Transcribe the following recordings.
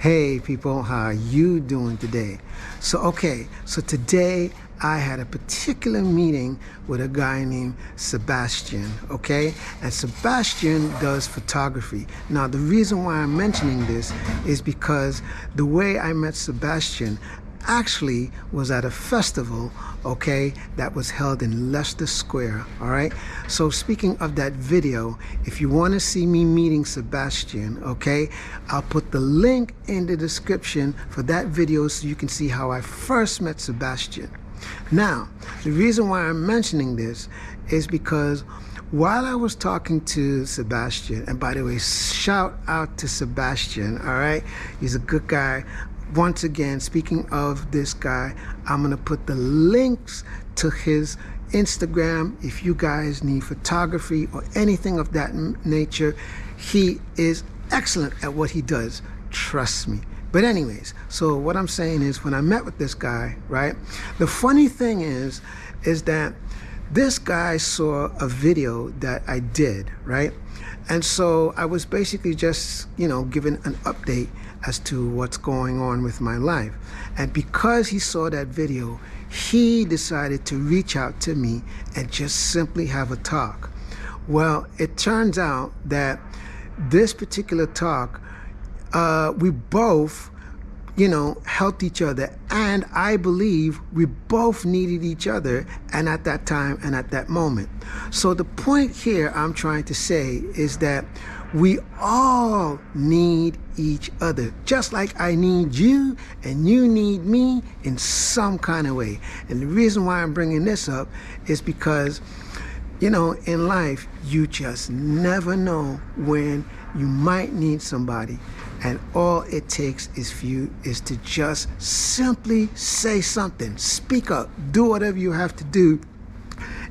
Hey people, how are you doing today? So today I had a particular meeting with a guy named Sebastian, okay? And Sebastian does photography. Now the reason why I'm mentioning this is because the way I met Sebastian actually was at a festival, okay, that was held in Leicester Square, all right? So speaking of that video, if you want to see me meeting Sebastian, okay, I'll put the link in the description for that video so you can see how I first met Sebastian. Now, the reason why I'm mentioning this is because while I was talking to Sebastian, and by the way, shout out to Sebastian, all right? He's a good guy. Once again, speaking of this guy, I'm gonna put the links to his Instagram if you guys need photography or anything of that nature. He is excellent at what he does, trust me. But anyways, so what I'm saying is when I met with this guy, right, the funny thing is that this guy saw a video that I did, right? And so I was basically just, giving an update as to what's going on with my life. And because he saw that video, he decided to reach out to me and just simply have a talk. Well, it turns out that this particular talk, we both, helped each other, and I believe we both needed each other, and at that time and at that moment. So the point here I'm trying to say is that we all need each other, just like I need you and you need me in some kind of way. And the reason why I'm bringing this up is because, in life, you just never know when you might need somebody. And all it takes is for you is to just simply say something, speak up, do whatever you have to do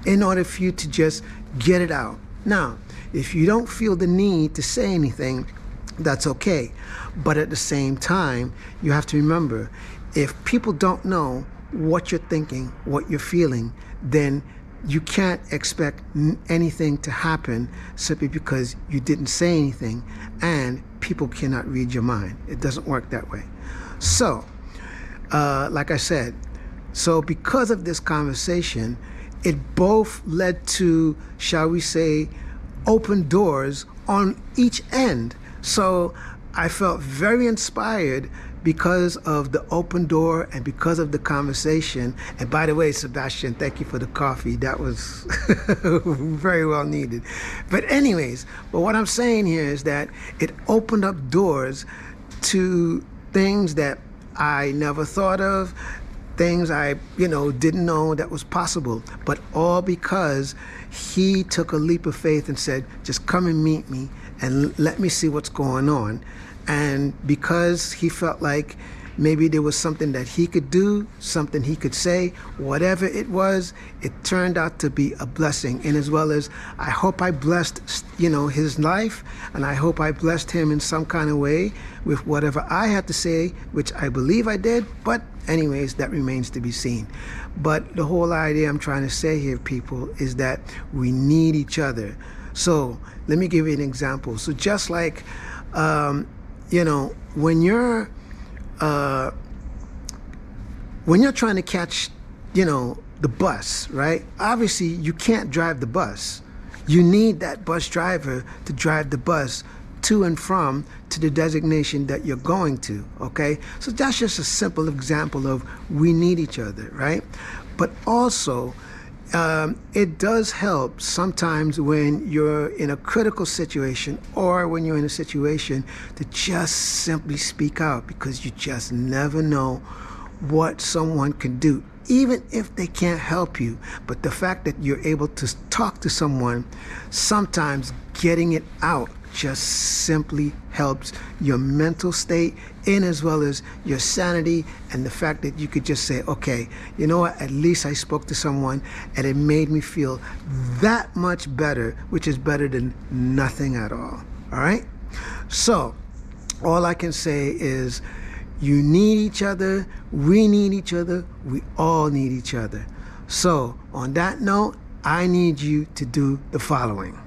in order for you to just get it out. Now, if you don't feel the need to say anything, that's okay. But at the same time, you have to remember, if people don't know what you're thinking, what you're feeling, then you can't expect anything to happen simply because you didn't say anything, and people cannot read your mind. It doesn't work that way. So, like I said, so because of this conversation, it both led to, shall we say, open doors on each end. So I felt very inspired because of the open door and because of the conversation. And by the way, Sebastian, thank you for the coffee. That was very well needed. But anyways, but what I'm saying here is that it opened up doors to things that I never thought of, things I, didn't know that was possible, but all because he took a leap of faith and said, just come and meet me and let me see what's going on. And because he felt like maybe there was something that he could do, something he could say, whatever it was, it turned out to be a blessing. And as well as, I hope I blessed, his life, and I hope I blessed him in some kind of way with whatever I had to say, which I believe I did. But anyways, that remains to be seen. But the whole idea I'm trying to say here, people, is that we need each other. So let me give you an example. So just like, when you're trying to catch, the bus, right? Obviously, you can't drive the bus. You need that bus driver to drive the bus to and from to the designation that you're going to, okay? So that's just a simple example of we need each other, right? But also, it does help sometimes when you're in a critical situation or when you're in a situation to just simply speak out, because you just never know what someone can do, even if they can't help you. But the fact that you're able to talk to someone, sometimes getting it out just simply helps your mental state in as well as your sanity, and the fact that you could just say, okay, you know what, at least I spoke to someone and it made me feel that much better, which is better than nothing at all. All right? So all I can say is you need each other, we need each other, we all need each other. So on that note, I need you to do the following.